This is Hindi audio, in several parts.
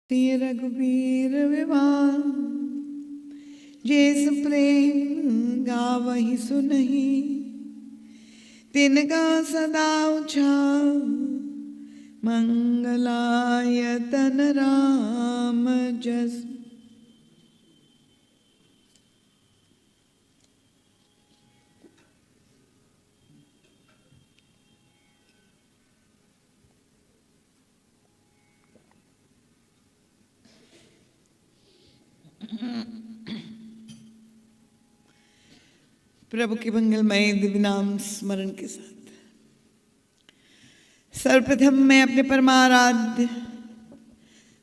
श्री रघुबीर विवाह जेस प्रेम गावहि सुनहि तिनका सदा उछाल मंगलायतन राम जस। प्रभु के मंगलमय दिव्य नाम स्मरण के साथ सर्वप्रथम मैं अपने परमाराध्य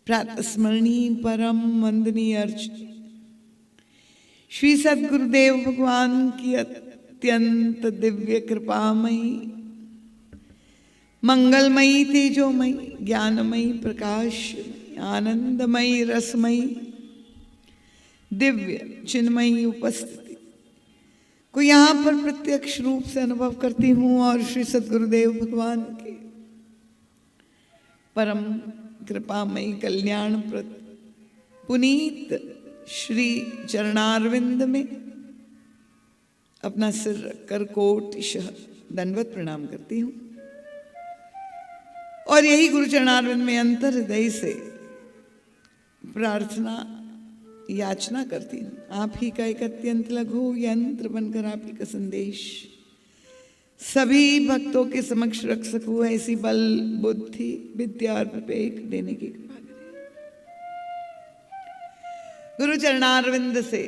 प्रातः स्मरणीय परम वंदनीय अर्च श्री सद्गुरुदेव भगवान की अत्यंत दिव्य कृपामयी मंगलमयी तेजोमयी ज्ञानमयी प्रकाश आनंदमयी रसमयी दिव्य चिन्मयी उपस्थिति को यहाँ पर प्रत्यक्ष रूप से अनुभव करती हूँ और श्री सद्गुरुदेव भगवान के परम कृपामयी कल्याणप्रद पुनीत श्री चरणारविंद में अपना सिर रखकर कोटिशः दंडवत प्रणाम करती हूँ और यही गुरु चरणारविंद में अंतर हृदय से प्रार्थना याचना करती हूँ। आप ही का एक अत्यंत लघु यंत्र बनकर आप ही का संदेश सभी भक्तों के समक्ष रख सकूं, ऐसी बल बुद्धि विद्या और विवेक देने की कृपा करें। गुरु चरणारविंद से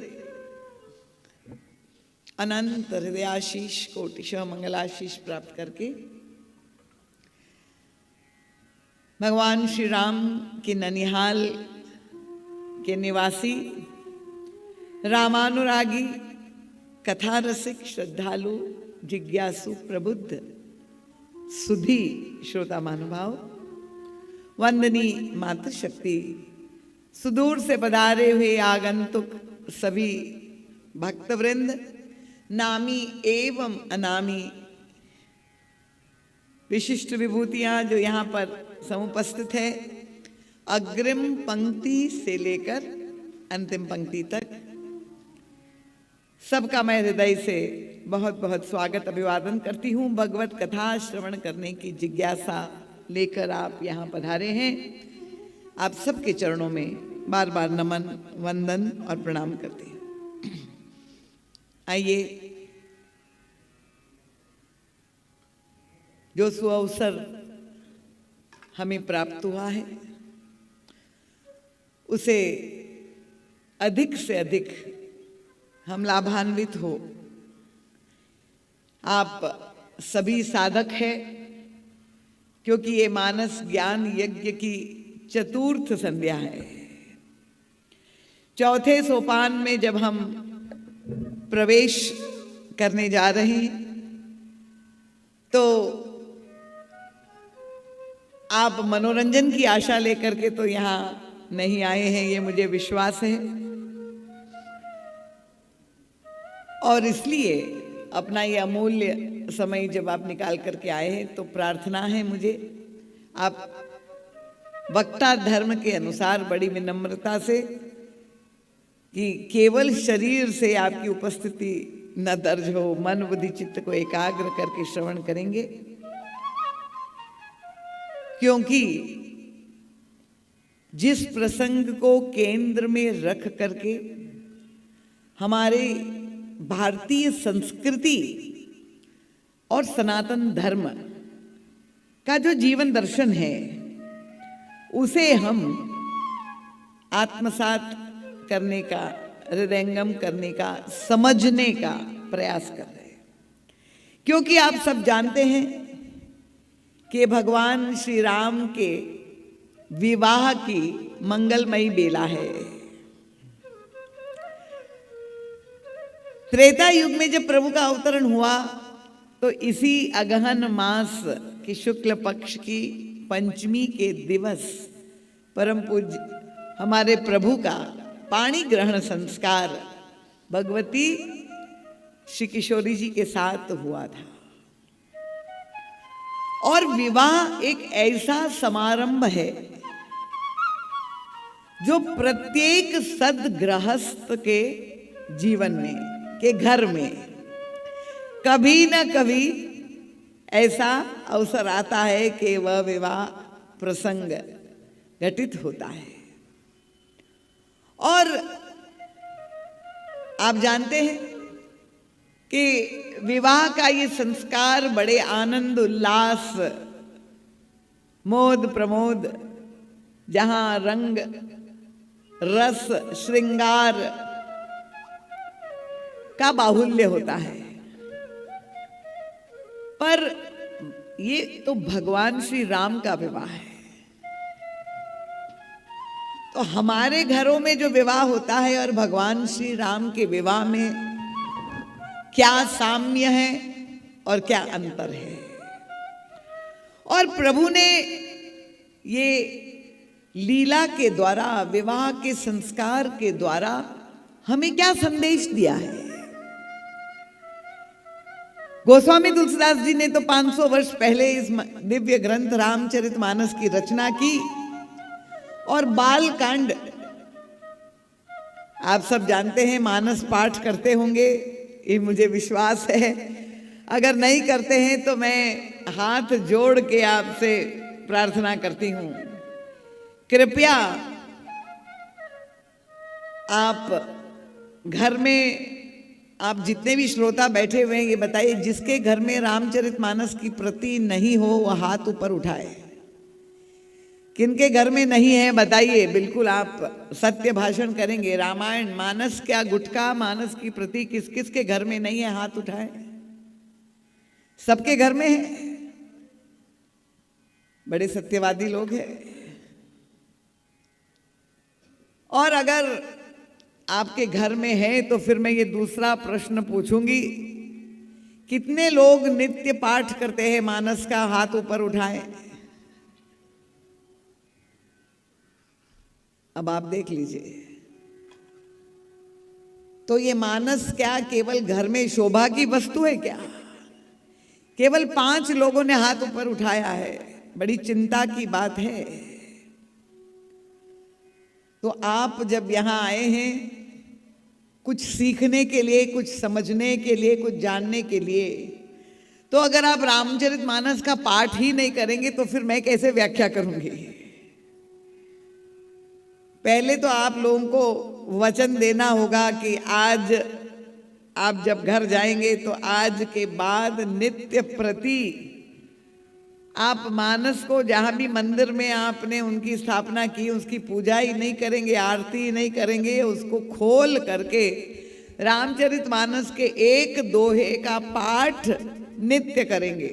अनंत हृदयाशीष कोटिशः मंगलाशीष प्राप्त करके भगवान श्री राम के ननिहाल के निवासी रामानुरागी कथा रसिक श्रद्धालु जिज्ञासु प्रबुद्ध सुधी श्रोता महानुभाव वंदनी मातृशक्ति सुदूर से पधारे हुए आगंतुक सभी भक्तवृंद नामी एवं अनामी विशिष्ट विभूतियां जो यहाँ पर समुपस्थित है, अग्रिम पंक्ति से लेकर अंतिम पंक्ति तक सबका मैं हृदय से बहुत बहुत स्वागत अभिवादन करती हूँ। भगवत कथा श्रवण करने की जिज्ञासा लेकर आप यहाँ पधारे हैं। आप सबके चरणों में बार बार नमन वंदन और प्रणाम करते हैं। आइए जो सुअवसर हमें प्राप्त हुआ है उसे अधिक से अधिक हम लाभान्वित हो। आप सभी साधक हैं क्योंकि ये मानस ज्ञान यज्ञ की चतुर्थ संध्या है। चौथे सोपान में जब हम प्रवेश करने जा रहे हैं तो आप मनोरंजन की आशा लेकर के तो यहाँ नहीं आए हैं, ये मुझे विश्वास है। और इसलिए अपना ये अमूल्य समय जब आप निकाल करके आए हैं तो प्रार्थना है मुझे आप वक्ता धर्म के अनुसार बड़ी विनम्रता से कि केवल शरीर से आपकी उपस्थिति न दर्ज हो, मन बुद्धि चित्त को एकाग्र करके श्रवण करेंगे, क्योंकि जिस प्रसंग को केंद्र में रख करके हमारे भारतीय संस्कृति और सनातन धर्म का जो जीवन दर्शन है उसे हम आत्मसात करने का, हृदयंगम करने का, समझने का प्रयास कर रहे हैं। क्योंकि आप सब जानते हैं कि भगवान श्री राम के विवाह की मंगलमयी बेला है। त्रेता युग में जब प्रभु का अवतरण हुआ तो इसी अगहन मास की शुक्ल पक्ष की पंचमी के दिवस परम पूज्य हमारे प्रभु का पाणी ग्रहण संस्कार भगवती श्री किशोरी जी के साथ हुआ था। और विवाह एक ऐसा समारंभ है जो प्रत्येक सद्गृहस्थ के जीवन में, के घर में कभी न कभी ऐसा अवसर आता है कि वह विवाह प्रसंग घटित होता है। और आप जानते हैं कि विवाह का ये संस्कार बड़े आनंद उल्लास, मोद प्रमोद, जहां रंग रस श्रृंगार का बाहुल्य होता है। पर ये तो भगवान श्री राम का विवाह है। तो हमारे घरों में जो विवाह होता है और भगवान श्री राम के विवाह में क्या साम्य है और क्या अंतर है। और प्रभु ने ये लीला के द्वारा, विवाह के संस्कार के द्वारा हमें क्या संदेश दिया है। गोस्वामी तुलसीदास जी ने तो 500 वर्ष पहले इस दिव्य ग्रंथ रामचरितमानस की रचना की। और बालकांड आप सब जानते हैं, मानस पाठ करते होंगे, ये मुझे विश्वास है। अगर नहीं करते हैं तो मैं हाथ जोड़ के आपसे प्रार्थना करती हूं, कृपया आप घर में, आप जितने भी श्रोता बैठे हुए हैं, ये बताइए जिसके घर में रामचरितमानस की प्रति नहीं हो वह हाथ ऊपर उठाए। किनके घर में नहीं है बताइए। बिल्कुल आप सत्य भाषण करेंगे। रामायण मानस, क्या गुटका मानस की प्रति किस किस के घर में नहीं है, हाथ उठाए। सबके घर में है। बड़े सत्यवादी लोग हैं। और अगर आपके घर में है तो फिर मैं ये दूसरा प्रश्न पूछूंगी, कितने लोग नित्य पाठ करते हैं मानस का, हाथ ऊपर उठाएं। अब आप देख लीजिए। तो ये मानस क्या केवल घर में शोभा की वस्तु है क्या? केवल 5 लोगों ने हाथ ऊपर उठाया है, बड़ी चिंता की बात है। तो आप जब यहां आए हैं कुछ सीखने के लिए, कुछ समझने के लिए, कुछ जानने के लिए, तो अगर आप रामचरितमानस का पाठ ही नहीं करेंगे तो फिर मैं कैसे व्याख्या करूंगी। पहले तो आप लोगों को वचन देना होगा कि आज आप जब घर जाएंगे तो आज के बाद नित्य प्रति आप मानस को, जहां भी मंदिर में आपने उनकी स्थापना की, उसकी पूजा ही नहीं करेंगे, आरती ही नहीं करेंगे, उसको खोल करके रामचरितमानस के एक दोहे का पाठ नित्य करेंगे।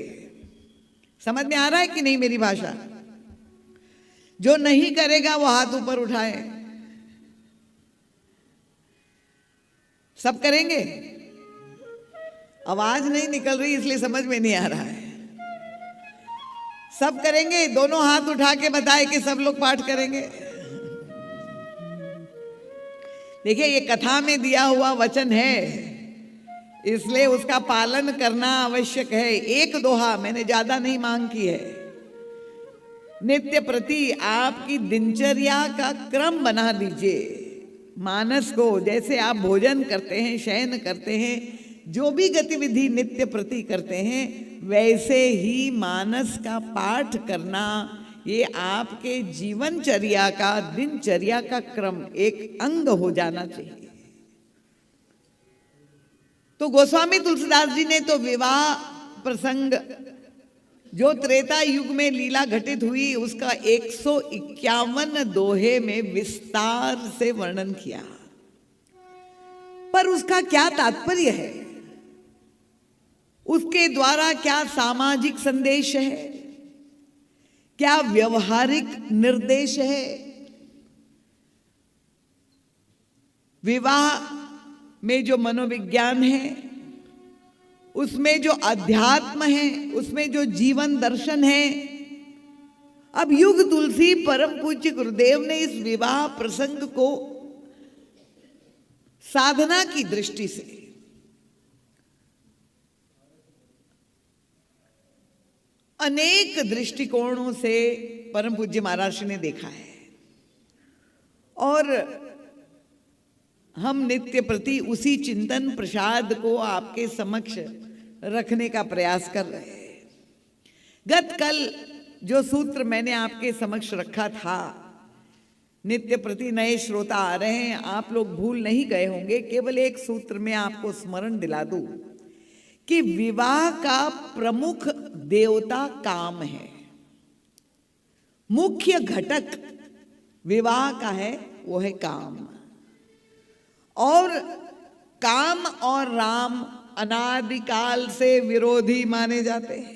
समझ में आ रहा है कि नहीं मेरी भाषा? जो नहीं करेगा वो हाथ ऊपर उठाए। सब करेंगे? आवाज नहीं निकल रही इसलिए समझ में नहीं आ रहा है। सब करेंगे? दोनों हाथ उठा के बताए कि सब लोग पाठ करेंगे। देखिए ये कथा में दिया हुआ वचन है, इसलिए उसका पालन करना आवश्यक है। एक दोहा, मैंने ज्यादा नहीं मांग की है। नित्य प्रति आपकी दिनचर्या का क्रम बना दीजिए। मानस को जैसे आप भोजन करते हैं, शयन करते हैं, जो भी गतिविधि नित्य प्रति करते हैं, वैसे ही मानस का पाठ करना, ये आपके जीवनचर्या का, दिनचर्या का क्रम, एक अंग हो जाना चाहिए। तो गोस्वामी तुलसीदास जी ने तो विवाह प्रसंग जो त्रेता युग में लीला घटित हुई उसका 151 दोहे में विस्तार से वर्णन किया। पर उसका क्या तात्पर्य है? उसके द्वारा क्या सामाजिक संदेश है? क्या व्यवहारिक निर्देश है? विवाह में जो मनोविज्ञान है, उसमें जो अध्यात्म है, उसमें जो जीवन दर्शन है। अब युग तुलसी परम पूज्य गुरुदेव ने इस विवाह प्रसंग को साधना की दृष्टि से, अनेक दृष्टिकोणों से परम पूज्य महाराज ने देखा है। और हम नित्य प्रति उसी चिंतन प्रसाद को आपके समक्ष रखने का प्रयास कर रहे हैं। गत कल जो सूत्र मैंने आपके समक्ष रखा था, नित्य प्रति नए श्रोता आ रहे हैं, आप लोग भूल नहीं गए होंगे। केवल एक सूत्र में आपको स्मरण दिला दूं कि विवाह का प्रमुख देवता काम है। मुख्य घटक विवाह का है वो है काम। और काम और राम अनादिकाल से विरोधी माने जाते हैं।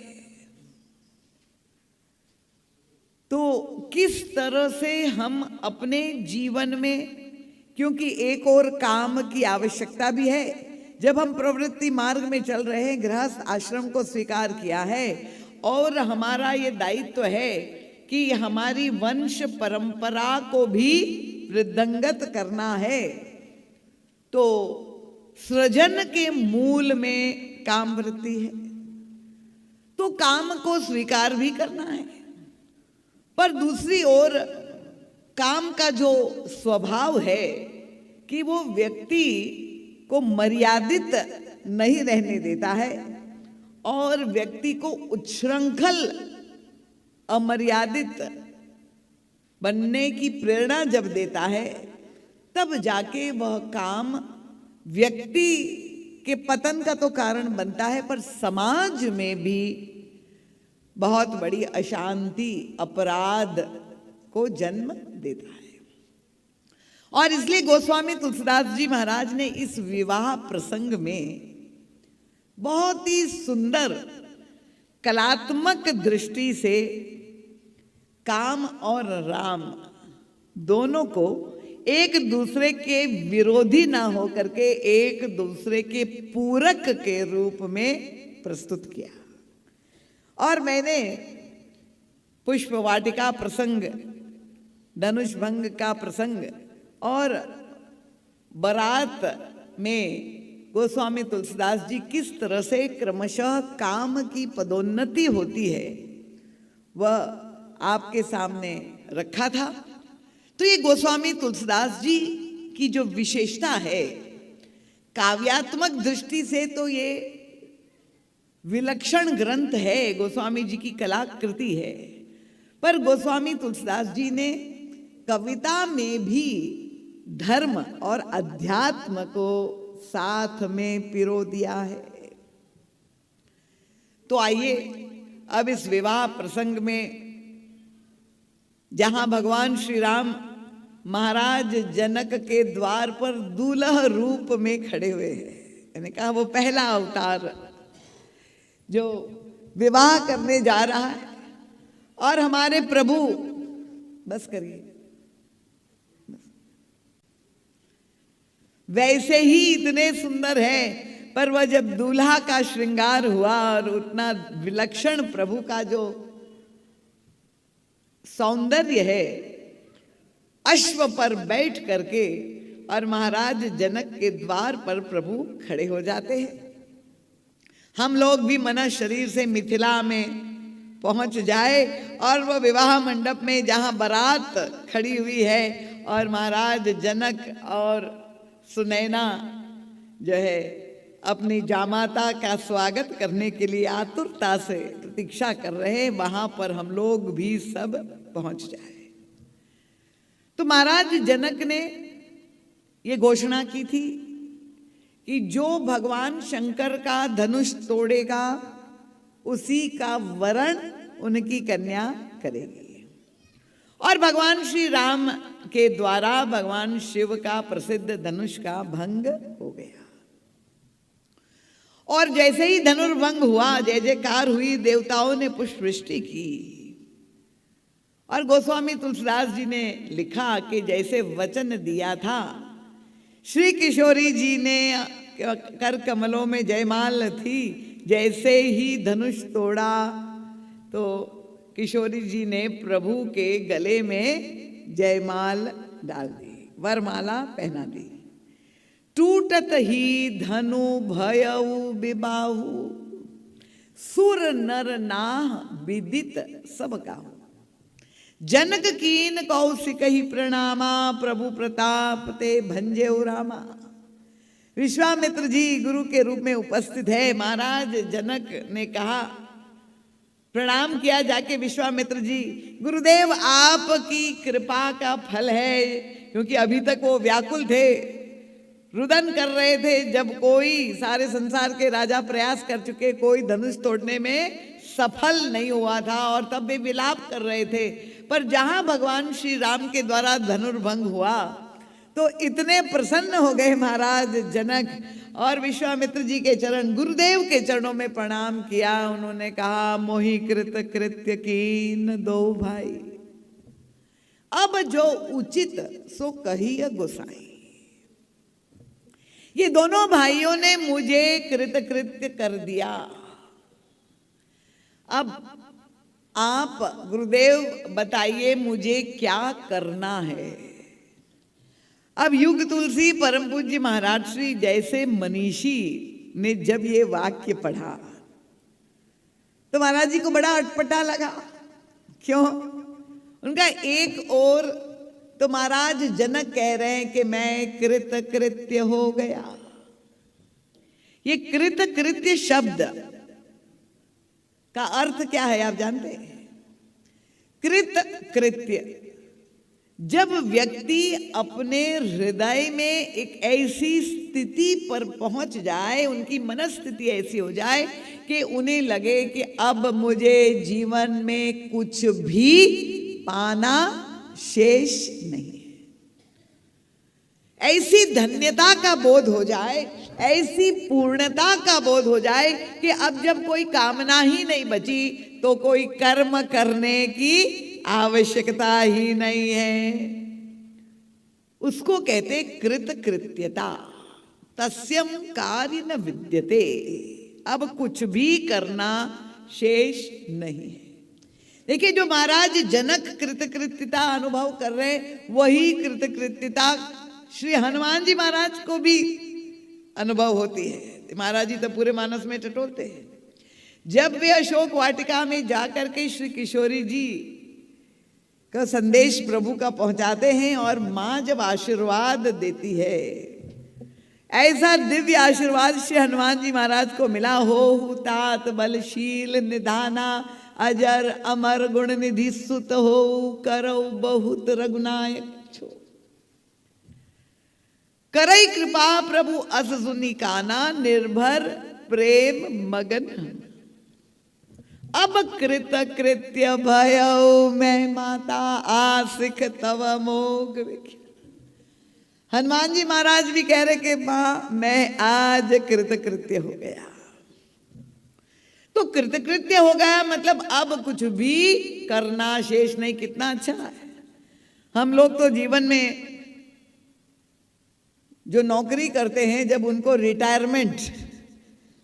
तो किस तरह से हम अपने जीवन में, क्योंकि एक और काम की आवश्यकता भी है, जब हम प्रवृत्ति मार्ग में चल रहे हैं, गृहस्थ आश्रम को स्वीकार किया है और हमारा ये दायित्व है कि हमारी वंश परंपरा को भी वृद्धंगत करना है, तो सृजन के मूल में काम वृत्ति है, तो काम को स्वीकार भी करना है। पर दूसरी ओर काम का जो स्वभाव है कि वो व्यक्ति को मर्यादित नहीं रहने देता है और व्यक्ति को उच्छृंखल अमर्यादित बनने की प्रेरणा जब देता है, तब जाके वह काम व्यक्ति के पतन का तो कारण बनता है, पर समाज में भी बहुत बड़ी अशांति, अपराध को जन्म देता है। और इसलिए गोस्वामी तुलसीदास जी महाराज ने इस विवाह प्रसंग में बहुत ही सुंदर कलात्मक दृष्टि से काम और राम दोनों को एक दूसरे के विरोधी ना होकर के एक दूसरे के पूरक के रूप में प्रस्तुत किया। और मैंने पुष्प वाटिका प्रसंग, धनुष भंग का प्रसंग और बारात में गोस्वामी तुलसीदास जी किस तरह से क्रमशः काम की पदोन्नति होती है वह आपके सामने रखा था। तो ये गोस्वामी तुलसीदास जी की जो विशेषता है, काव्यात्मक दृष्टि से तो ये विलक्षण ग्रंथ है, गोस्वामी जी की कलाकृति है, पर गोस्वामी तुलसीदास जी ने कविता में भी धर्म और अध्यात्म को साथ में पिरो दिया है। तो आइए अब इस विवाह प्रसंग में, जहां भगवान श्री राम महाराज जनक के द्वार पर दूल्हा रूप में खड़े हुए हैं, मैंने कहा वो पहला अवतार जो विवाह करने जा रहा है, और हमारे प्रभु, बस करिए, वैसे ही इतने सुंदर है, पर वह जब दूल्हा का श्रृंगार हुआ और उतना विलक्षण प्रभु का जो सौंदर्य है, अश्व पर बैठ करके और महाराज जनक के द्वार पर प्रभु खड़े हो जाते हैं। हम लोग भी मना शरीर से मिथिला में पहुंच जाए और वह विवाह मंडप में जहां बारात खड़ी हुई है और महाराज जनक और सुनैना जो है अपनी जामाता का स्वागत करने के लिए आतुरता से प्रतीक्षा कर रहे हैं, वहां पर हम लोग भी सब पहुंच जाए। तो महाराज जनक ने ये घोषणा की थी कि जो भगवान शंकर का धनुष तोड़ेगा उसी का वरण उनकी कन्या करेगी। और भगवान श्री राम के द्वारा भगवान शिव का प्रसिद्ध धनुष का भंग हो गया। और जैसे ही धनुर्भंग हुआ, जय जयकार हुई, देवताओं ने पुष्पवृष्टि की। और गोस्वामी तुलसीदास जी ने लिखा कि जैसे वचन दिया था, श्री किशोरी जी ने कर कमलों में जयमाल थी, जैसे ही धनुष तोड़ा तो किशोरी जी ने प्रभु के गले में जयमाल डाल दी, वरमाला पहना दी। टूटत ही धनु भयउ बिबाहु, सुर नर नाह विदित सब गाहु। जनक कीन कौशिक ही प्रणामा, प्रभु प्रताप ते भंजे रामा। विश्वामित्र जी गुरु के रूप में उपस्थित है। महाराज जनक ने कहा, प्रणाम किया जाके विश्वामित्र जी, गुरुदेव आपकी कृपा का फल है। क्योंकि अभी तक वो व्याकुल थे, रुदन कर रहे थे। जब कोई, सारे संसार के राजा प्रयास कर चुके, कोई धनुष तोड़ने में सफल नहीं हुआ था और तब वे विलाप कर रहे थे। पर जहां भगवान श्री राम के द्वारा धनुर्भंग हुआ तो इतने प्रसन्न हो गए महाराज जनक और विश्वामित्र जी के चरण, गुरुदेव के चरणों में प्रणाम किया। उन्होंने कहा, मोहि कृत कृत्य कीन दो भाई, अब जो उचित सो कहिए गोसाई। ये दोनों भाइयों ने मुझे कृतकृत्य कर दिया। अब आप गुरुदेव बताइए मुझे क्या करना है। अब युग तुलसी परम पूज्य महाराज श्री जैसे मनीषी ने जब ये वाक्य पढ़ा तो महाराज जी को बड़ा अटपटा लगा। क्यों? उनका एक और तो महाराज जनक कह रहे हैं कि मैं कृतकृत्य हो गया। ये कृतकृत्य शब्द का अर्थ क्या है आप जानते हैं? कृतकृत्य, जब व्यक्ति अपने हृदय में एक ऐसी स्थिति पर पहुंच जाए, उनकी मनस्थिति ऐसी हो जाए कि उन्हें लगे कि अब मुझे जीवन में कुछ भी पाना शेष नहीं है, ऐसी धन्यता का बोध हो जाए, ऐसी पूर्णता का बोध हो जाए कि अब जब कोई कामना ही नहीं बची तो कोई कर्म करने की आवश्यकता ही नहीं है। उसको कहते कृतकृत्यता। तस्यम कार्य न विद्यते, अब कुछ भी करना शेष नहीं है। देखिए, जो महाराज जनक कृतकृत्यता अनुभव कर रहे हैं, वही कृतकृत्यता श्री हनुमान जी महाराज को भी अनुभव होती है। महाराज जी तो पूरे मानस में टटोलते हैं। जब वे अशोक वाटिका में जाकर के श्री किशोरी जी का संदेश प्रभु का पहुंचाते हैं और मां जब आशीर्वाद देती है, ऐसा दिव्य आशीर्वाद श्री हनुमान जी महाराज को मिला। हो तात बलशील निधाना, अजर अमर गुण निधि सुत हो, करो बहुत रघुनायक छो। करई कृपा प्रभु अस सुनी काना, निर्भर प्रेम मगन। अब कृत कृत्य भयो मैं माता, आसिक तव मोग विख्यात। हनुमान जी महाराज भी कह रहे कि मां मैं आज कृतकृत्य हो गया। तो कृतकृत्य हो गया मतलब अब कुछ भी करना शेष नहीं। कितना अच्छा है। हम लोग तो जीवन में जो नौकरी करते हैं, जब उनको रिटायरमेंट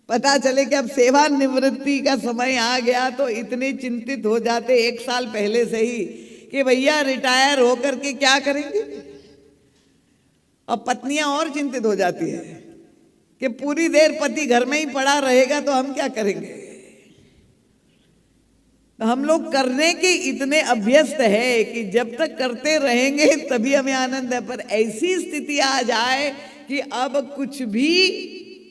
पता चले कि अब सेवानिवृत्ति का समय आ गया तो इतने चिंतित हो जाते 1 साल पहले से ही कि भैया रिटायर होकर के क्या करेंगे। अब पत्नियां और चिंतित हो जाती है कि पूरी देर पति घर में ही पड़ा रहेगा तो हम क्या करेंगे। तो हम लोग करने के इतने अभ्यस्त है कि जब तक करते रहेंगे तभी हमें आनंद है। पर ऐसी स्थिति आ जाए कि अब कुछ भी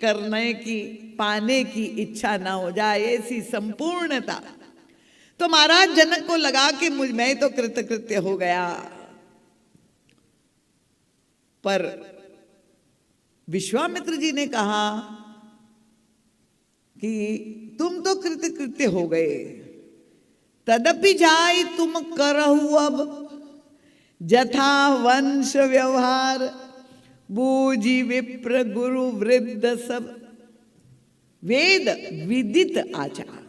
करने की, पाने की इच्छा ना हो जाए, ऐसी संपूर्णता। तो महाराज जनक को लगा कि मैं तो कृतकृत्य हो गया। पर विश्वामित्र जी ने कहा कि तुम तो कृतकृत्य हो गए, तदपि जाय तुम करहु अब, जथा वंश व्यवहार, बूझी विप्र गुरु वृद्ध सब, वेद विदित आचार।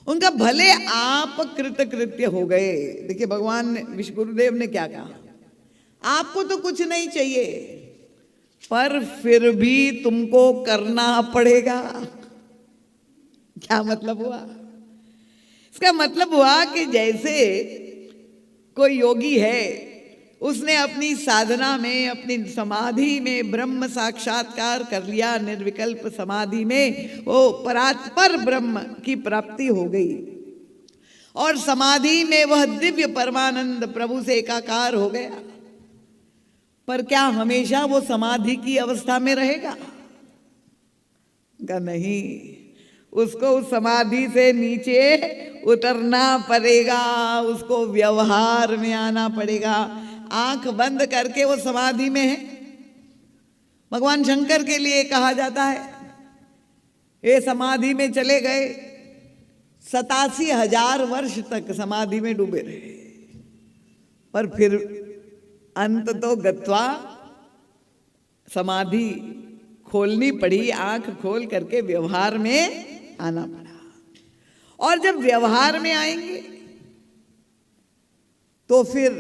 उनका भले आप कृतकृत्य हो गए। देखिए भगवान विश्व गुरुदेव ने क्या कहा, आपको तो कुछ नहीं चाहिए पर फिर भी तुमको करना पड़ेगा। क्या मतलब हुआ? इसका मतलब हुआ कि जैसे कोई योगी है, उसने अपनी साधना में, अपनी समाधि में ब्रह्म साक्षात्कार कर लिया, निर्विकल्प समाधि में वो परात्पर ब्रह्म की प्राप्ति हो गई। और समाधि में वह दिव्य परमानंद प्रभु से एकाकार हो गया। पर क्या हमेशा वो समाधि की अवस्था में रहेगा? का नहीं, उसको उस समाधि से नीचे उतरना पड़ेगा, उसको व्यवहार में आना पड़ेगा। आंख बंद करके वो समाधि में है। भगवान शंकर के लिए कहा जाता है ये समाधि में चले गए, 87,000 वर्ष तक समाधि में डूबे रहे, पर फिर अंत तो गत्वा समाधि खोलनी पड़ी, आंख खोल करके व्यवहार में आना पड़ा। और जब व्यवहार में आएंगे तो फिर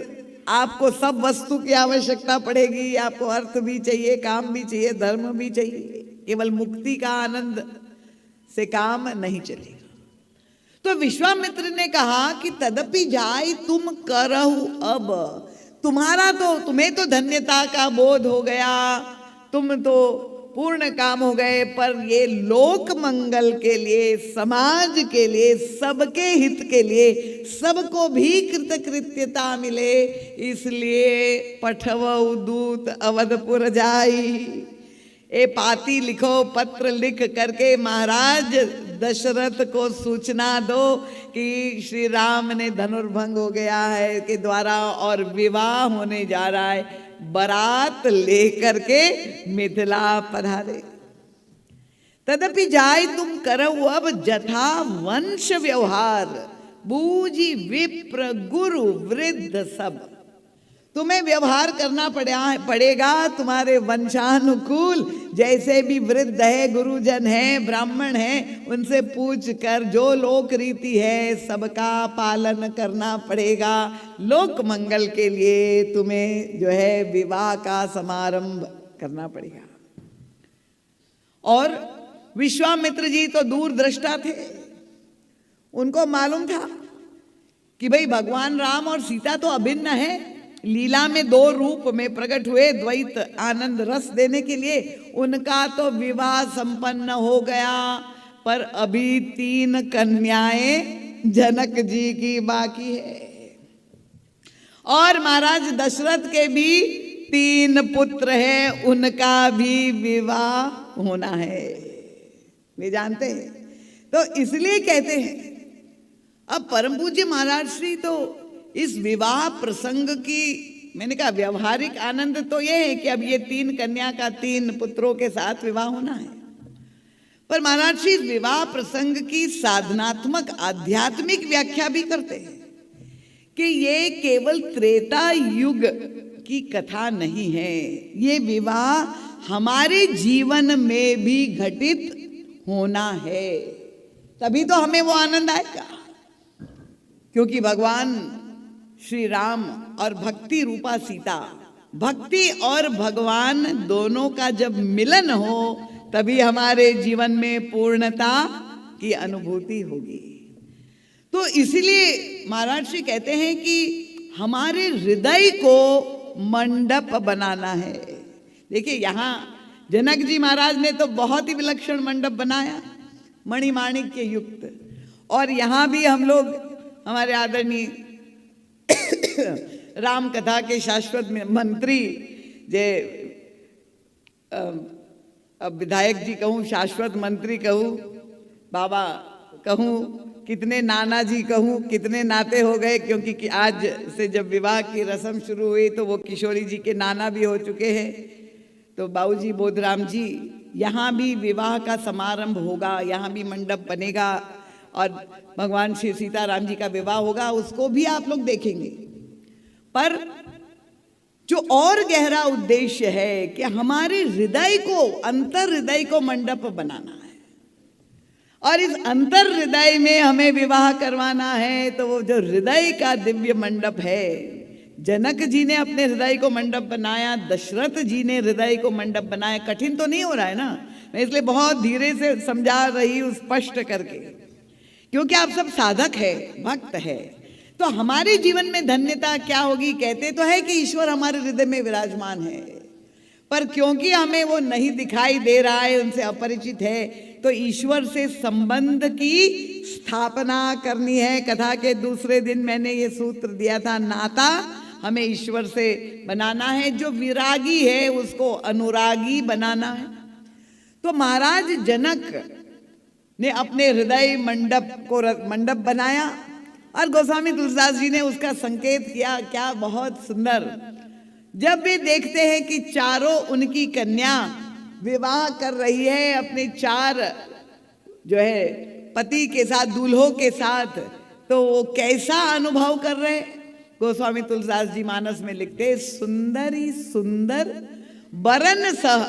आपको सब वस्तु की आवश्यकता पड़ेगी, आपको अर्थ भी चाहिए, काम भी चाहिए, धर्म भी चाहिए। केवल मुक्ति का आनंद से काम नहीं चलेगा। तो विश्वामित्र ने कहा कि तदपि जाय तुम करहु अब, तुम्हें तो धन्यता का बोध हो गया, तुम तो पूर्ण काम हो गए, पर ये लोक मंगल के लिए, समाज के लिए, सबके हित के लिए, सबको भी कृतकृत्यता मिले, इसलिए पठवउ दूत अवधपुर जाई। ए पाती लिखो, पत्र लिख करके महाराज दशरथ को सूचना दो कि श्री राम ने धनुर्भंग हो गया है के द्वारा और विवाह होने जा रहा है, बारात लेकर के मिथिला पधारे। तदपि जाय तुम करो अब जथा वंश व्यवहार, बूझी विप्र गुरु वृद्ध सब। तुम्हें व्यवहार करना पड़ेगा तुम्हारे वंशानुकूल, जैसे भी वृद्ध है, गुरुजन है, ब्राह्मण है, उनसे पूछ कर जो लोक रीति है सबका पालन करना पड़ेगा। लोक मंगल के लिए तुम्हें जो है विवाह का समारंभ करना पड़ेगा। और विश्वामित्र जी तो दूरदृष्टा थे, उनको मालूम था कि भाई भगवान राम और सीता तो अभिन्न है, लीला में 2 रूप में प्रकट हुए द्वैत आनंद रस देने के लिए। उनका तो विवाह संपन्न हो गया, पर अभी 3 कन्याएं जनक जी की बाकी है। और महाराज दशरथ के भी 3 पुत्र हैं, उनका भी विवाह होना है, वे जानते हैं। तो इसलिए कहते हैं, अब परम पूज्य महाराज श्री तो इस विवाह प्रसंग की, मैंने कहा व्यावहारिक आनंद तो ये है कि अब ये 3 कन्या का 3 पुत्रों के साथ विवाह होना है, पर महाराज श्री इस विवाह प्रसंग की साधनात्मक आध्यात्मिक व्याख्या भी करते हैं कि ये केवल त्रेता युग की कथा नहीं है, ये विवाह हमारे जीवन में भी घटित होना है, तभी तो हमें वो आनंद आएगा। क्योंकि भगवान श्री राम और भक्ति रूपा सीता, भक्ति और भगवान दोनों का जब मिलन हो तभी हमारे जीवन में पूर्णता की अनुभूति होगी। तो इसलिए महाराज श्री कहते हैं कि हमारे हृदय को मंडप बनाना है। देखिए यहाँ जनक जी महाराज ने तो बहुत ही विलक्षण मंडप बनाया, मणिमाणिक के युक्त। और यहाँ भी हम लोग हमारे आदरणीय राम कथा के शाश्वत मंत्री जे अब विधायक जी कहूँ, शाश्वत मंत्री कहूँ, बाबा कहूँ, कितने नाना जी कहूँ, कितने नाते हो गए, क्योंकि आज से जब विवाह की रस्म शुरू हुई तो वो किशोरी जी के नाना भी हो चुके हैं। तो बाबूजी बोधराम जी, यहाँ भी विवाह का समारंभ होगा, यहाँ भी मंडप बनेगा और भगवान श्री सीताराम जी का विवाह होगा, उसको भी आप लोग देखेंगे। पर जो और गहरा उद्देश्य है कि हमारे हृदय को, अंतर हृदय को मंडप बनाना है, और इस अंतर हृदय में हमें विवाह करवाना है। तो वो जो हृदय का दिव्य मंडप है, जनक जी ने अपने हृदय को मंडप बनाया, दशरथ जी ने हृदय को मंडप बनाया। कठिन तो नहीं हो रहा है ना, मैं इसलिए बहुत धीरे से समझा रही हूँ, स्पष्ट करके, क्योंकि आप सब साधक है, भक्त है। तो हमारे जीवन में धन्यता क्या होगी? कहते तो है कि ईश्वर हमारे हृदय में विराजमान है, पर क्योंकि हमें वो नहीं दिखाई दे रहा है, उनसे अपरिचित है, तो ईश्वर से संबंध की स्थापना करनी है। कथा के दूसरे दिन मैंने ये सूत्र दिया था, नाता हमें ईश्वर से बनाना है। जो विरागी है उसको अनुरागी बनाना है। तो महाराज जनक ने अपने हृदय मंडप बनाया और गोस्वामी तुलसीदास जी ने उसका संकेत किया। क्या बहुत सुंदर! जब वे देखते हैं कि चारों उनकी कन्या विवाह कर रही है अपने चार जो है पति के साथ, दूल्हों के साथ, तो वो कैसा अनुभव कर रहे? गोस्वामी तुलसीदास जी मानस में लिखते, सुंदरी सुंदर वरन सह।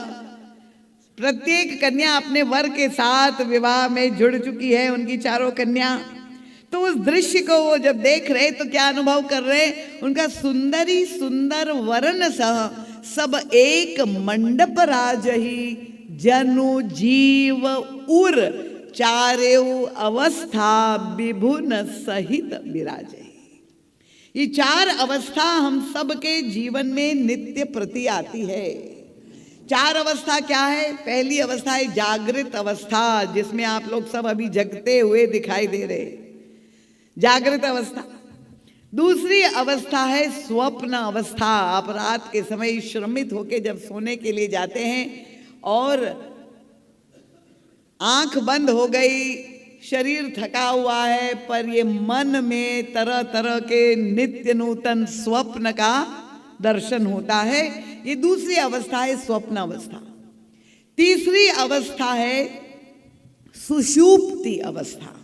प्रत्येक कन्या अपने वर के साथ विवाह में जुड़ चुकी है, उनकी चारों कन्या। तो उस दृश्य को वो जब देख रहे तो क्या अनुभव कर रहे? उनका सुंदरी सुंदर वरन सह सब एक मंडप राजही जनु जीव उर चारेउ अवस्था विभुन सहित विराजे। ये चार अवस्था हम सबके जीवन में नित्य प्रति आती है। चार अवस्था क्या है? पहली अवस्था है जागृत अवस्था, जिसमें आप लोग सब अभी जगते हुए दिखाई दे रहे, जागृत अवस्था। दूसरी अवस्था है स्वप्न अवस्था। आप रात के समय श्रमित होके जब सोने के लिए जाते हैं और आंख बंद हो गई, शरीर थका हुआ है, पर ये मन में तरह तरह के नित्य नूतन स्वप्न का दर्शन होता है। ये दूसरी अवस्था है स्वप्न अवस्था। तीसरी अवस्था है सुषुप्ति अवस्था।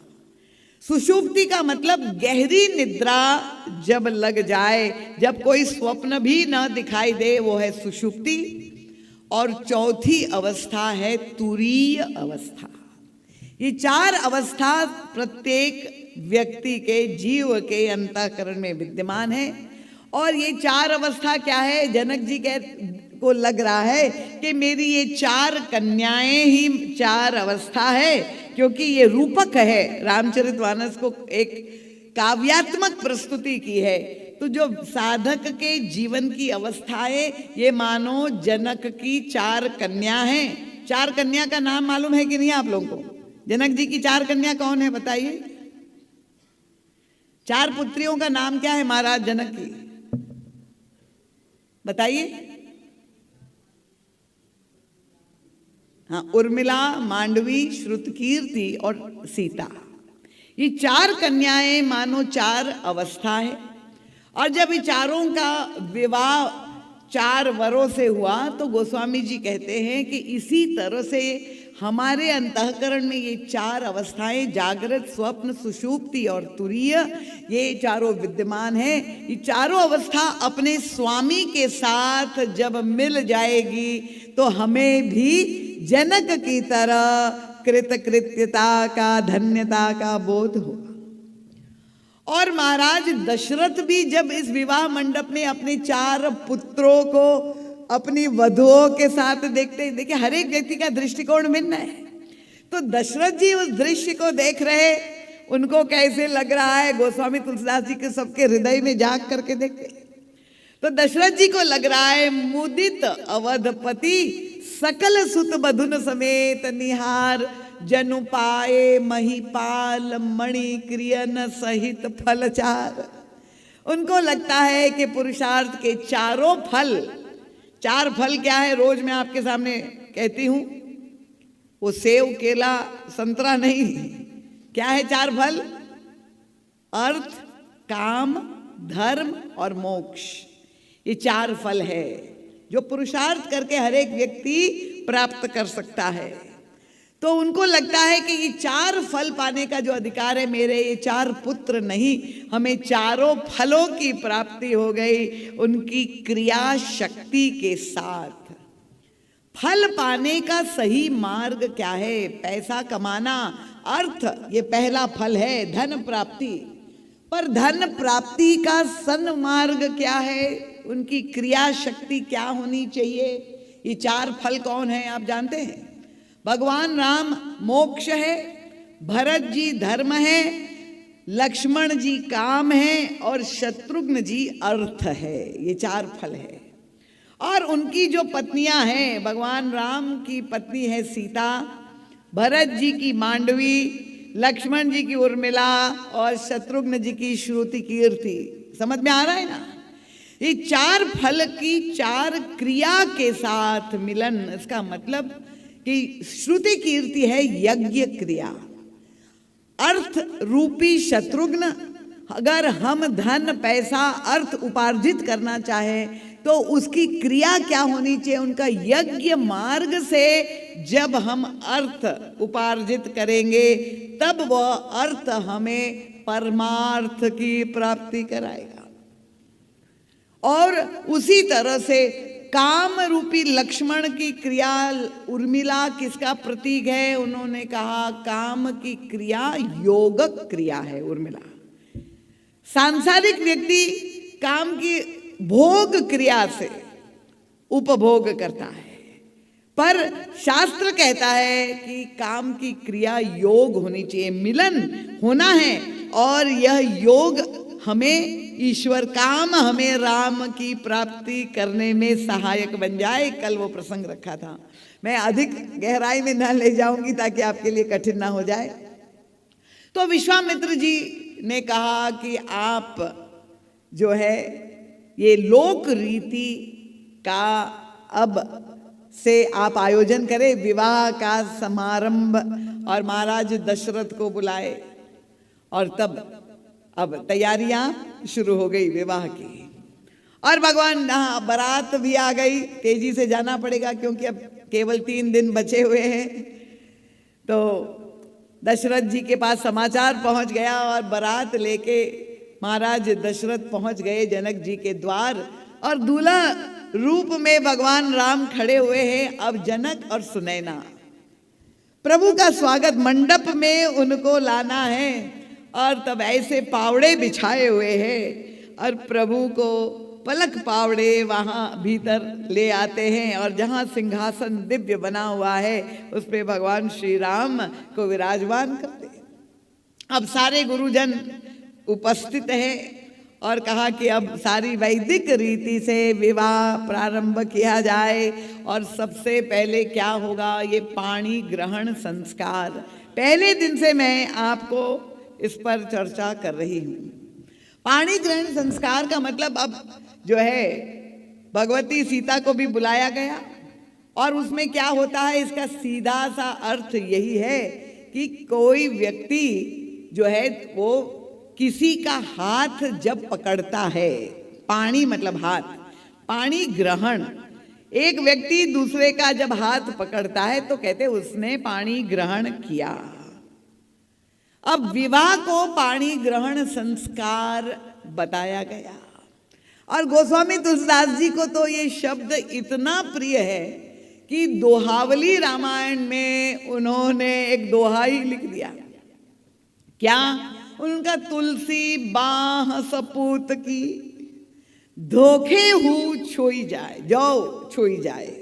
सुषुप्ति का मतलब गहरी निद्रा जब लग जाए, जब कोई स्वप्न भी न दिखाई दे, वो है सुषुप्ति। और चौथी अवस्था है तुरीय अवस्था। ये चार अवस्था प्रत्येक व्यक्ति के जीव के अंतःकरण में विद्यमान है। और ये चार अवस्था क्या है? जनक जी को लग रहा है कि मेरी ये चार कन्याएं ही चार अवस्था है, क्योंकि ये रूपक है। रामचरितमानस को एक काव्यात्मक प्रस्तुति की है। तो जो साधक के जीवन की अवस्थाएं, ये मानो जनक की चार कन्या हैं। चार कन्या का नाम मालूम है कि नहीं आप लोगों को? जनक जी की चार कन्या कौन है बताइए? चार पुत्रियों का नाम क्या है महाराज जनक की? बताइए। हाँ, उर्मिला, मांडवी, श्रुतकीर्ति और सीता। ये चार कन्याएं मानो चार अवस्था है। और जब ये चारों का विवाह चार वरों से हुआ तो गोस्वामी जी कहते हैं कि इसी तरह से हमारे अंतःकरण में ये चार अवस्थाएं, जागृत, स्वप्न, सुषुप्ति और तुरीय, ये चारों विद्यमान हैं। ये चारों अवस्था अपने स्वामी के साथ जब मिल जाएगी तो हमें भी जनक की तरह कृतकृत्यता का, धन्यता का बोध होगा। और महाराज दशरथ भी जब इस विवाह मंडप में अपने चार पुत्रों को अपनी वधुओं के साथ देखते हैं, देखिए हर एक व्यक्ति का दृष्टिकोण भिन्न है। तो दशरथ जी उस दृश्य को देख रहे, उनको कैसे लग रहा है? गोस्वामी तुलसीदास जी के सबके हृदय में जाग करके देखते। तो दशरथ जी को लग रहा है मुदित अवधपति सकल सुत बधुन समेत निहार जनु पाए महिपाल मणि क्रियन सहित फलचार। उनको लगता है कि पुरुषार्थ के चारों फल, चार फल क्या है रोज मैं आपके सामने कहती हूं, वो सेव, केला, संतरा नहीं। क्या है चार फल? अर्थ, काम, धर्म और मोक्ष। ये चार फल है जो पुरुषार्थ करके हर एक व्यक्ति प्राप्त कर सकता है। तो उनको लगता है कि ये चार फल पाने का जो अधिकार है मेरे, ये चार पुत्र नहीं, हमें चारों फलों की प्राप्ति हो गई उनकी क्रिया शक्ति के साथ। फल पाने का सही मार्ग क्या है? पैसा कमाना, अर्थ, ये पहला फल है, धन प्राप्ति। पर धन प्राप्ति का सन्मार्ग क्या है? उनकी क्रिया शक्ति क्या होनी चाहिए? ये चार फल कौन है आप जानते हैं? भगवान राम मोक्ष है, भरत जी धर्म है, लक्ष्मण जी काम है और शत्रुघ्न जी अर्थ है। ये चार फल है। और उनकी जो पत्नियां हैं, भगवान राम की पत्नी है सीता, भरत जी की मांडवी, लक्ष्मण जी की उर्मिला और शत्रुघ्न जी की श्रुति कीर्ति। समझ में आ रहा है ना? ये 4 फल की 4 क्रिया के साथ मिलन। इसका मतलब कि श्रुति कीर्ति है यज्ञ क्रिया, अर्थ रूपी शत्रुघ्न। अगर हम धन पैसा अर्थ उपार्जित करना चाहें तो उसकी क्रिया क्या होनी चाहिए? उनका यज्ञ मार्ग से जब हम अर्थ उपार्जित करेंगे तब वह अर्थ हमें परमार्थ की प्राप्ति कराएगा। और उसी तरह से काम रूपी लक्ष्मण की क्रिया, उर्मिला किसका प्रतीक है? उन्होंने कहा काम की क्रिया योग क्रिया है उर्मिला। सांसारिक व्यक्ति काम की भोग क्रिया से उपभोग करता है, पर शास्त्र कहता है कि काम की क्रिया योग होनी चाहिए, मिलन होना है। और यह योग हमें ईश्वर, काम हमें राम की प्राप्ति करने में सहायक बन जाए। कल वो प्रसंग रखा था, मैं अधिक गहराई में न ले जाऊंगी ताकि आपके लिए कठिन ना हो जाए। तो विश्वामित्र जी ने कहा कि आप जो है ये लोक रीति का अब से आप आयोजन करें, विवाह का समारंभ। और महाराज दशरथ को बुलाए और तब अब तैयारियां शुरू हो गई विवाह की। और भगवान बारात भी आ गई, तेजी से जाना पड़ेगा क्योंकि अब केवल 3 दिन बचे हुए हैं। तो दशरथ जी के पास समाचार पहुंच गया और बारात लेके महाराज दशरथ पहुंच गए जनक जी के द्वार। और दूल्हा रूप में भगवान राम खड़े हुए हैं। अब जनक और सुनैना, प्रभु का स्वागत मंडप में उनको लाना है। और तब ऐसे पावड़े बिछाए हुए हैं और प्रभु को पलक पावड़े वहाँ भीतर ले आते हैं। और जहाँ सिंहासन दिव्य बना हुआ है उस पे भगवान श्री राम को विराजमान करते हैं। अब सारे गुरुजन उपस्थित हैं और कहा कि अब सारी वैदिक रीति से विवाह प्रारंभ किया जाए। और सबसे पहले क्या होगा? ये पाणी ग्रहण संस्कार। पहले दिन से मैं आपको इस पर चर्चा कर रही हूँ। पाणी ग्रहण संस्कार का मतलब अब जो है भगवती सीता को भी बुलाया गया। और उसमें क्या होता है, इसका सीधा सा अर्थ यही है कि कोई व्यक्ति जो है वो किसी का हाथ जब पकड़ता है, पाणी मतलब हाथ, पाणी ग्रहण, एक व्यक्ति दूसरे का जब हाथ पकड़ता है तो कहते उसने पाणी ग्रहण किया। अब विवाह को पाणी ग्रहण संस्कार बताया गया। और गोस्वामी तुलसीदास जी को तो ये शब्द इतना प्रिय है कि दोहावली रामायण में उन्होंने एक दोहा ही लिख दिया। क्या? उनका तुलसी बाह सपूत की, धोखे हूँ छोई जाए, जाओ छोई जाए।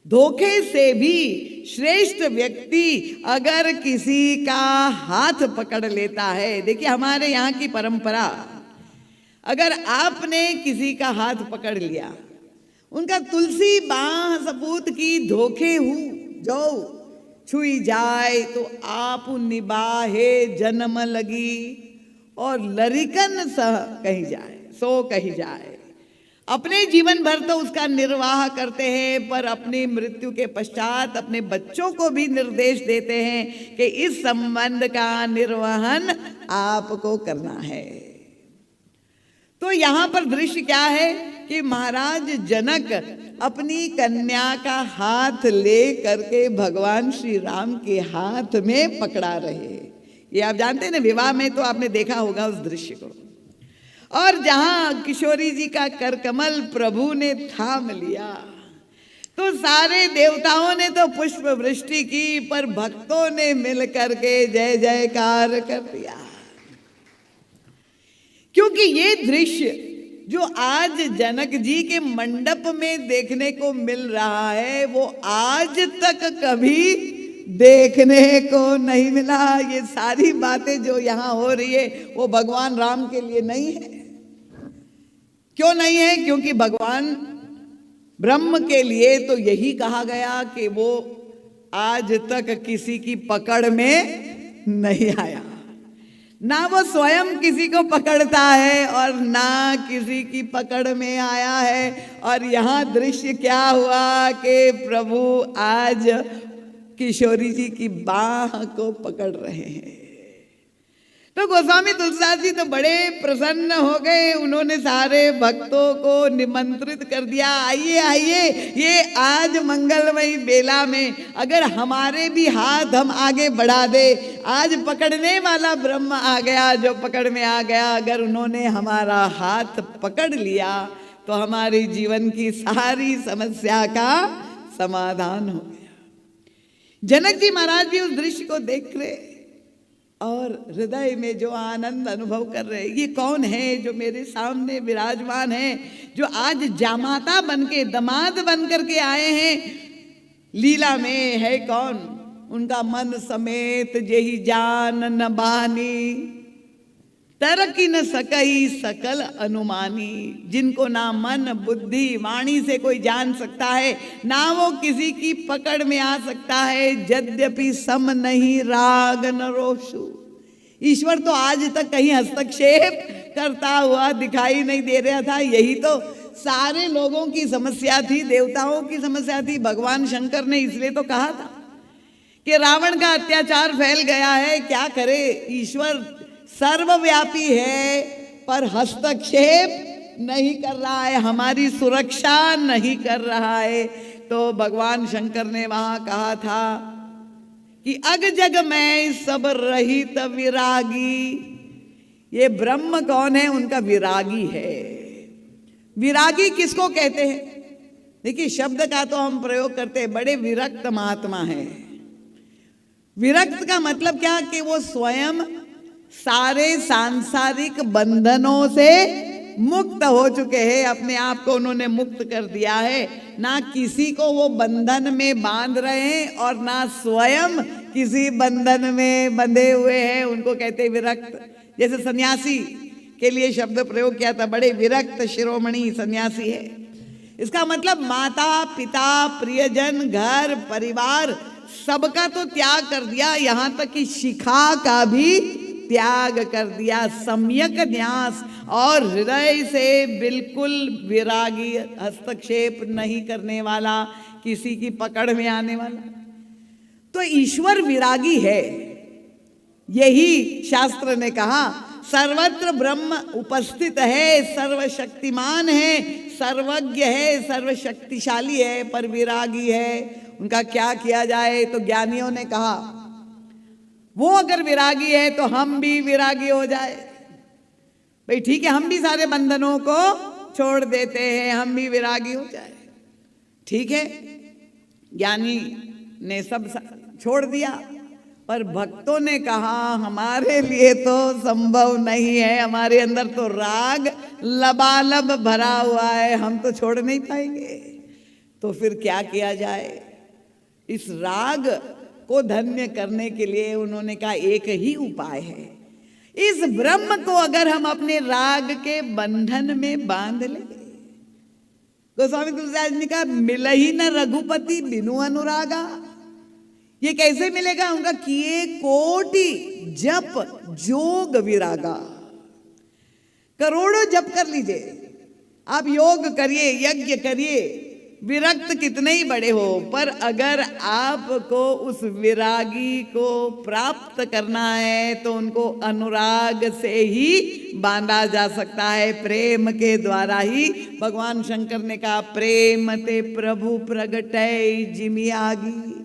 धोखे से भी श्रेष्ठ व्यक्ति अगर किसी का हाथ पकड़ लेता है, देखिए हमारे यहाँ की परंपरा, अगर आपने किसी का हाथ पकड़ लिया, उनका तुलसी बाह सपूत की, धोखे हूँ जाओ छुई जाए, तो आप निबाहे जन्म लगी और लरिकन सह कही जाए, सो कही जाए। अपने जीवन भर तो उसका निर्वाह करते हैं, पर अपनी मृत्यु के पश्चात अपने बच्चों को भी निर्देश देते हैं कि इस संबंध का निर्वहन आपको करना है। तो यहाँ पर दृश्य क्या है कि महाराज जनक अपनी कन्या का हाथ ले करके भगवान श्री राम के हाथ में पकड़ा रहे। ये आप जानते हैं ना, विवाह में तो आपने देखा होगा उस दृश्य को। और जहां किशोरी जी का करकमल प्रभु ने थाम लिया तो सारे देवताओं ने तो पुष्प वृष्टि की, पर भक्तों ने मिल करके जय जयकार कर दिया। क्योंकि ये दृश्य जो आज जनक जी के मंडप में देखने को मिल रहा है वो आज तक कभी देखने को नहीं मिला। ये सारी बातें जो यहाँ हो रही है वो भगवान राम के लिए नहीं है। क्यों नहीं है? क्योंकि भगवान ब्रह्म के लिए तो यही कहा गया कि वो आज तक किसी की पकड़ में नहीं आया, ना वो स्वयं किसी को पकड़ता है और ना किसी की पकड़ में आया है। और यहाँ दृश्य क्या हुआ कि प्रभु आज किशोरी जी की बाह को पकड़ रहे हैं। तो गोस्वामी तुलसीदास जी तो बड़े प्रसन्न हो गए, उन्होंने सारे भक्तों को निमंत्रित कर दिया, आइए आइए, ये आज मंगलमयी बेला में अगर हमारे भी हाथ हम आगे बढ़ा दे, आज पकड़ने वाला ब्रह्म आ गया, जो पकड़ में आ गया, अगर उन्होंने हमारा हाथ पकड़ लिया तो हमारे जीवन की सारी समस्या का समाधान हो गया। जनक जी महाराज भी उस दृश्य को देख रहे और हृदय में जो आनंद अनुभव कर रहे, ये कौन है जो मेरे सामने विराजमान है, जो आज जामाता बन के दामाद बन करके आए हैं, लीला में है कौन? उनका मन समेत जेहि जान न बानी, तरकी न सकई सकल अनुमानी। जिनको ना मन बुद्धि वाणी से कोई जान सकता है, ना वो किसी की पकड़ में आ सकता है। यद्यपि सम नहीं राग न रोशु, ईश्वर तो आज तक कहीं हस्तक्षेप करता हुआ दिखाई नहीं दे रहा था। यही तो सारे लोगों की समस्या थी, देवताओं की समस्या थी। भगवान शंकर ने इसलिए तो कहा था कि रावण का अत्याचार फैल गया है, क्या करे, ईश्वर सर्वव्यापी है पर हस्तक्षेप नहीं कर रहा है, हमारी सुरक्षा नहीं कर रहा है। तो भगवान शंकर ने वहां कहा था कि अग जग में सब रहित विरागी। ये ब्रह्म कौन है? उनका विरागी है। विरागी किसको कहते हैं? देखिए, शब्द का तो हम प्रयोग करते हैं, बड़े विरक्त महात्मा है। विरक्त का मतलब क्या कि वो स्वयं सारे सांसारिक बंधनों से मुक्त हो चुके हैं, अपने आप को उन्होंने मुक्त कर दिया है। ना किसी को वो बंधन में बांध रहे हैं और ना स्वयं किसी बंधन में बंधे हुए हैं, उनको कहते हैं विरक्त। जैसे सन्यासी के लिए शब्द प्रयोग किया था, बड़े विरक्त शिरोमणि सन्यासी है। इसका मतलब माता पिता प्रियजन घर परिवार सबका तो त्याग कर दिया, यहाँ तक कि शिखा का भी त्याग कर दिया, सम्यक न्यास, और हृदय से बिल्कुल विरागी, हस्तक्षेप नहीं करने वाला, किसी की पकड़ में आने वाला। तो ईश्वर विरागी है। यही शास्त्र ने कहा, सर्वत्र ब्रह्म उपस्थित है, सर्वशक्तिमान है, सर्वज्ञ है, सर्वशक्तिशाली है, पर विरागी है। उनका क्या किया जाए? तो ज्ञानियों ने कहा वो अगर विरागी है तो हम भी विरागी हो जाए। भाई ठीक है, हम भी सारे बंधनों को छोड़ देते हैं, हम भी विरागी हो जाए। ठीक है, ज्ञानी ने सब छोड़ दिया, पर भक्तों ने कहा हमारे लिए तो संभव नहीं है, हमारे अंदर तो राग लबालब भरा हुआ है, हम तो छोड़ नहीं पाएंगे। तो फिर क्या किया जाए? इस राग को धन्य करने के लिए उन्होंने कहा एक ही उपाय है, इस ब्रह्म को अगर हम अपने राग के बंधन में बांध ले। गोस्वामी तुलसीदास ने कहा मिलहि न रघुपति बिनु अनुरागा। ये कैसे मिलेगा? उनका किए कोटि जप जोग विरागा। करोड़ों जप कर लीजिए, आप योग करिए, यज्ञ करिए, विरक्त कितने ही बड़े हो, पर अगर आपको उस विरागी को प्राप्त करना है तो उनको अनुराग से ही बांधा जा सकता है, प्रेम के द्वारा ही। भगवान शंकर ने कहा प्रेम ते प्रभु प्रगटै जिमियागी।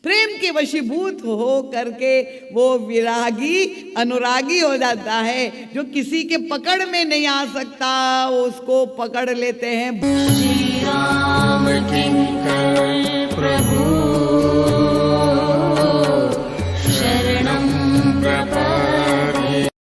प्रेम के वशीभूत हो करके वो विरागी अनुरागी हो जाता है। जो किसी के पकड़ में नहीं आ सकता उसको पकड़ लेते हैं। राम किंकर प्रभु